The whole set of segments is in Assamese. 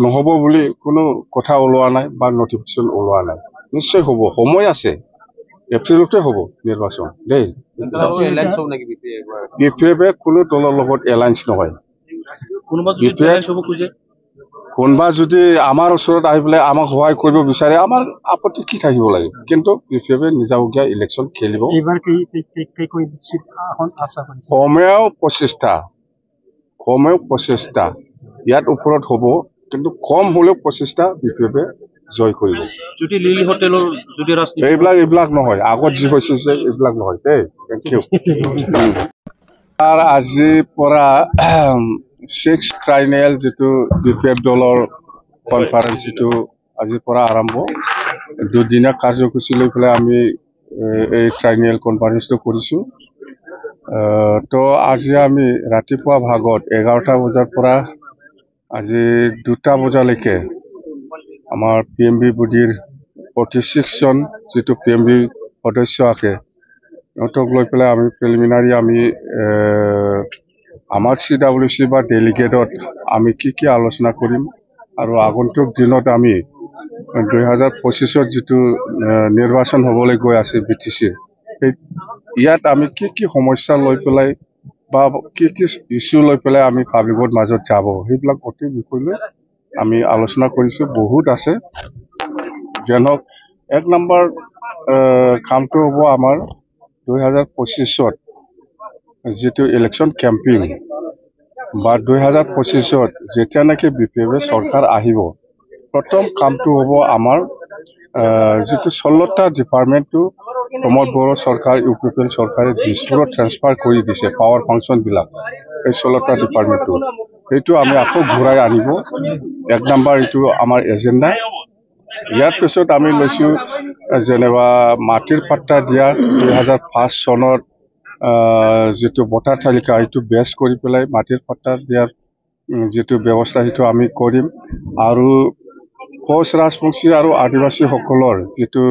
নহ'ব বুলি কোনো কথা ওলোৱা নাই বা নটিফিকেশ্যন ওলোৱা নাই। নিশ্চয় হ'ব, সময় আছে, এপ্ৰিলতে হ'ব নিৰ্বাচন দেই। BPF কোনো দলৰ লগত এলায়েন্স নহয়। কোনোবা যদি আমাৰ ওচৰত আহি পেলাই আমাক সহায় কৰিব বিচাৰে, আমাৰ আপত্তি কি থাকিব লাগে, কিন্তু BPF নিজাববীয়া ইলেকশ্যন খেলিব। কমেও 25টা ইয়াত ওপৰত হ'ব, কিন্তু কম হ'লেও 25টা BPF জয় কৰিব। এইবিলাক নহয়, আগত যি হৈছিল যে এইবিলাক নহয় দেই। Thank you. আজিৰ পৰা 6th ট্ৰাইনেল যিটো BPF দলৰ কনফাৰেন্স যিটো আজিৰ পৰা আৰম্ভ, দুদিনীয়া কাৰ্যসূচী লৈ পেলাই আমি এই ট্ৰাইনেল কনফাৰেন্সটো কৰিছোঁ। তো আজি আমি ৰাতিপুৱা ভাগত 11টা বজাৰ পৰা আজি 2টা বজালৈকে আমাৰ PMB বডিৰ 46জন যিটো PMB সদস্য আছে, সিহঁতক লৈ পেলাই আমি প্ৰিলিমিনাৰী আমি আমাৰ CWC বা ডেলিগেটত আমি কি আলোচনা কৰিম, আৰু আগন্তুক দিনত আমি 2025ত যিটো নিৰ্বাচন হ'বলৈ গৈ আছে BTC, ইয়াত আমি কি সমস্যা লৈ পেলাই বা কি ইছ্যু লৈ পেলাই আমি পাব্লিকৰ মাজত যাব, সেইবিলাক অতি বিষয় লৈ আমি আলোচনা কৰিছোঁ। বহুত আছে, যেনক 1 নম্বৰ কামটো হ'ব আমাৰ 2025ত যিটো ইলেকশ্যন কেম্পেইন বা 2025ত যেতিয়া নেকি BPF চৰকাৰ আহিব, প্ৰথম কামটো হ'ব আমাৰ যিটো 16টা ডিপাৰ্টমেণ্টটো প্ৰমোদ বড়ো চৰকাৰ UPPL চৰকাৰে দিছপুৰত ট্ৰেন্সফাৰ কৰি দিছে পাৱাৰ ফাংচনবিলাক, এই 16টা ডিপাৰ্টমেণ্টটো সেইটো আমি আকৌ ঘূৰাই আনিব। 1 নম্বৰ এইটো আমাৰ এজেণ্ডা। ইয়াৰ পিছত আমি লৈছোঁ যেনিবা মাটিৰ পাট্টা দিয়া 2005 চনত যিটো ভোটাৰ তালিকা এইটো বেছ কৰি পেলাই মাটিৰ পাট্টা দিয়াৰ যিটো ব্যৱস্থা সেইটো আমি কৰিম। আৰু কোচ ৰাজবংশী আৰু আদিবাসীসকলৰ যিটো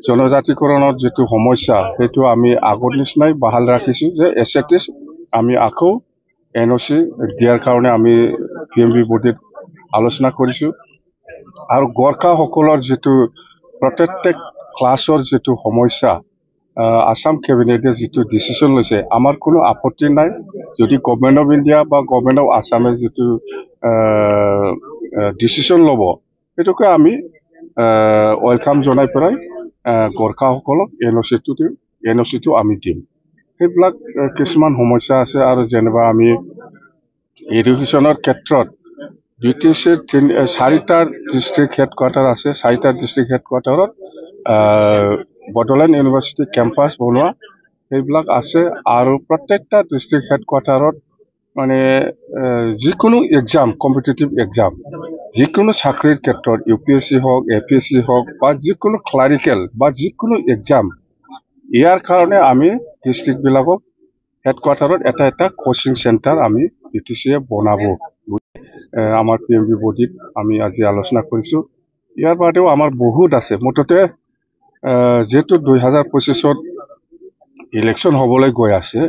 জনজাতিকৰণৰ যিটো সমস্যা, সেইটো আমি আগৰ নিচিনাই বাহাল ৰাখিছোঁ যে এছেটিছ আমি আকৌ NOC দিয়াৰ কাৰণে আমি PMB বডিত আলোচনা কৰিছোঁ। আৰু গোৰ্খাসকলৰ যিটো প্ৰত্যেক ক্লাছৰ যিটো সমস্যা, আসাম কেবিনেটে যিটো ডিচিশ্যন লৈছে, আমাৰ কোনো আপত্তি নাই। যদি গভৰ্ণমেণ্ট অফ ইণ্ডিয়া বা গভৰ্ণমেণ্ট অফ আসামে যিটো ডিচিশ্যন ল'ব, সেইটোকে আমি ৱেলকাম জনাই পেলাই গোৰ্খাসকলক NOC-টো আমি দিম। সেইবিলাক কিছুমান সমস্যা আছে। আৰু যেনিবা আমি এডুকেশ্যনৰ ক্ষেত্ৰত BTCৰ 4টা ডিষ্ট্ৰিক্ট হেডকোৱাৰ্টাৰ আছে, 4টা ডিষ্ট্ৰিক্ট হেডকোৱাৰ্টাৰত বড়োলেণ্ড ইউনিভাৰ্চিটি কেম্পাছ বনোৱা সেইবিলাক আছে। আৰু প্ৰত্যেকটা ডিষ্ট্ৰিক্ট হেডকোৱাৰ্টাৰত মানে যিকোনো এক্সাম, কম্পিটিটিভ এক্সাম, যিকোনো চাকৰিৰ ক্ষেত্ৰত UPSC হওক, APSC হওক বা যিকোনো ক্লাৰিকেল বা যিকোনো এক্সাম, ইয়াৰ কাৰণে আমি ডিষ্ট্ৰিক্টবিলাকক হেডকোৱাৰ্টাৰত এটা কোচিং চেণ্টাৰ আমি BTCয়ে বনাব আমাৰ PMB বডিত আমি আজি আলোচনা কৰিছোঁ। ইয়াৰ বাদেও আমাৰ বহুত আছে। মুঠতে যিহেতু 2025ত ইলেকশ্যন হ'বলৈ গৈ আছে,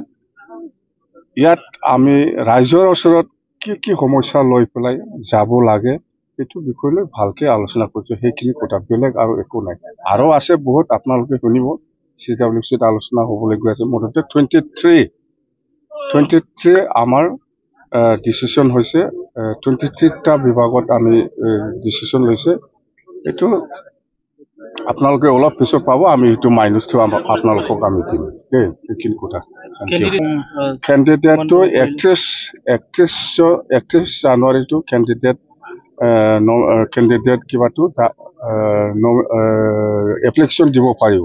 ইয়াত আমি ৰাইজৰ ওচৰত কি সমস্যা লৈ পেলাই যাব লাগে, সেইটো বিষয় লৈ ভালকৈ আলোচনা কৰিছোঁ। সেইখিনি কথা, বেলেগ আৰু একো নাই। আৰু আছে বহুত, আপোনালোকে শুনিব। CWCত আলোচনা হ'বলৈ গৈ আছে। মুঠতে 23 আমাৰ ডিচিশ্যন হৈছে, 23টা বিভাগত আমি ডিচিশ্যন লৈছে। এইটো আপোনালোকে অলপ পিছত পাব, আমি সেইটো মাইনাছটো আপোনালোকক আমি দিম দেই। সেইখিনি কথা। কেণ্ডিডেটটো 31 জানুৱাৰীটো কেণ্ডিডেট কিবাটো এপ্লিকেশ্যন দিব পাৰিব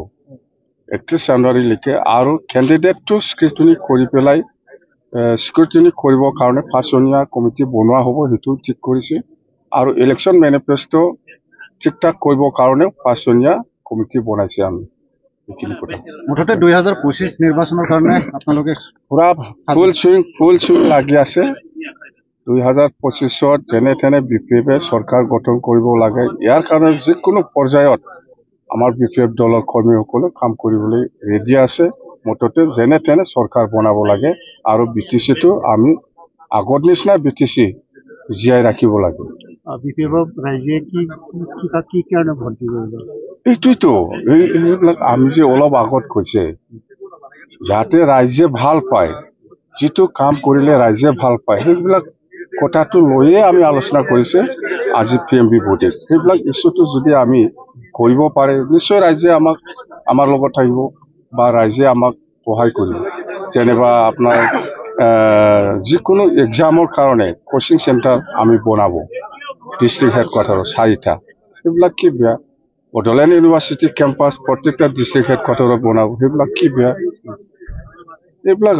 31 জানুৱাৰীলৈকে। আৰু কেণ্ডিডেটটো স্ক্ৰুটিনি কৰি পেলাই স্ক্ৰুটিনি কৰিবৰ কাৰণে 5জনীয়া কমিটি বনোৱা হ'ব, সেইটো ঠিক কৰিছে। আৰু ইলেকশ্যন মেনিফেষ্টো ঠিক ঠাক কৰিবৰ কাৰণে 5জনীয়া কমিটি বনাইছে আমি। সেইখিনি কথা। মুঠতে 2025 নিৰ্বাচনৰ কাৰণে আপোনালোকে পুৰা ফুল চুইং লাগি আছে। 2025ত যেনে তেনে BPFে চৰকাৰ গঠন কৰিব লাগে। ইয়াৰ কাৰণে যিকোনো পৰ্যায়ত আমাৰ BPF দলৰ কৰ্মীসকলে কাম কৰিবলৈ ৰেডি আছে। মুঠতে যেনে তেনে চৰকাৰ বনাব লাগে। আৰু BTCটো আমি আগৰ নিচিনা BTC জীয়াই ৰাখিব লাগে। বিপিএফক ৰাইজে কি কাৰণে ভোট দিব? এইটোৱেতো এইবিলাক আমি যে অলপ আগত কৈছে, যাতে ৰাইজে ভাল পায়, যিটো কাম কৰিলে ৰাইজে ভাল পায়, সেইবিলাক কথাটো লৈয়ে আমি আলোচনা কৰিছে আজি PMB ভোটে। সেইবিলাক ইছ্যুটো যদি আমি কৰিব পাৰে, নিশ্চয় ৰাইজে আমাৰ লগত থাকিব বা ৰাইজে আমাক সহায় কৰিব। যেনিবা আপোনাৰ যিকোনো এক্সামৰ কাৰণে কোচিং চেণ্টাৰ আমি বনাব, ডিষ্ট্ৰিক্ট হেডকোৱাৰ্টাৰত 4টা। সেইবিলাক কি বেয়া? বড়োলেণ্ড ইউনিভাৰ্চিটি কেম্পাছ প্ৰত্যেকটা ডিষ্ট্ৰিক্ট হেডকোৱাৰ্টাৰত বনাব, সেইবিলাক কি বেয়া? এইবিলাক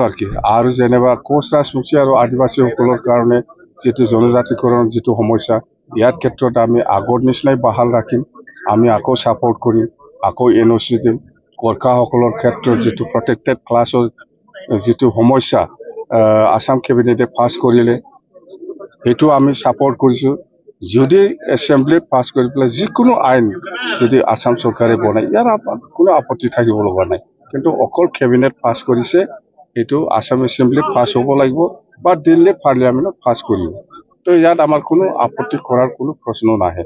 আৰু যেনিবা কোচ ৰাজবংশী আৰু আদিবাসীসকলৰ কাৰণে যিটো জনজাতিকৰণ যিটো সমস্যা, ইয়াৰ ক্ষেত্ৰত আমি আগৰ নিচিনাই বাহাল ৰাখিম। আমি আকৌ ছাপৰ্ট কৰিম, আকৌ NOC দিম। গোৰ্খাসকলৰ ক্ষেত্ৰত যিটো প্ৰটেক্টেড ক্লাছৰ যিটো সমস্যা আসাম কেবিনেটে পাছ কৰিলে, সেইটো আমি ছাপৰ্ট কৰিছোঁ। যদি এছেম্বলিত পাছ কৰি পেলাই যিকোনো আইন যদি আসাম চৰকাৰে বনায়, ইয়াৰ কোনো আপত্তি থাকিব লগা নাই। কিন্তু অকল কেবিনেট পাছ কৰিছে, এইটো আসাম এছেম্বলিত পাছ হ'ব লাগিব বা দিল্লী পাৰ্লিয়ামেণ্টত পাছ কৰিব। তো ইয়াত আমাৰ কোনো আপত্তি কৰাৰ কোনো প্ৰশ্ন নাহে।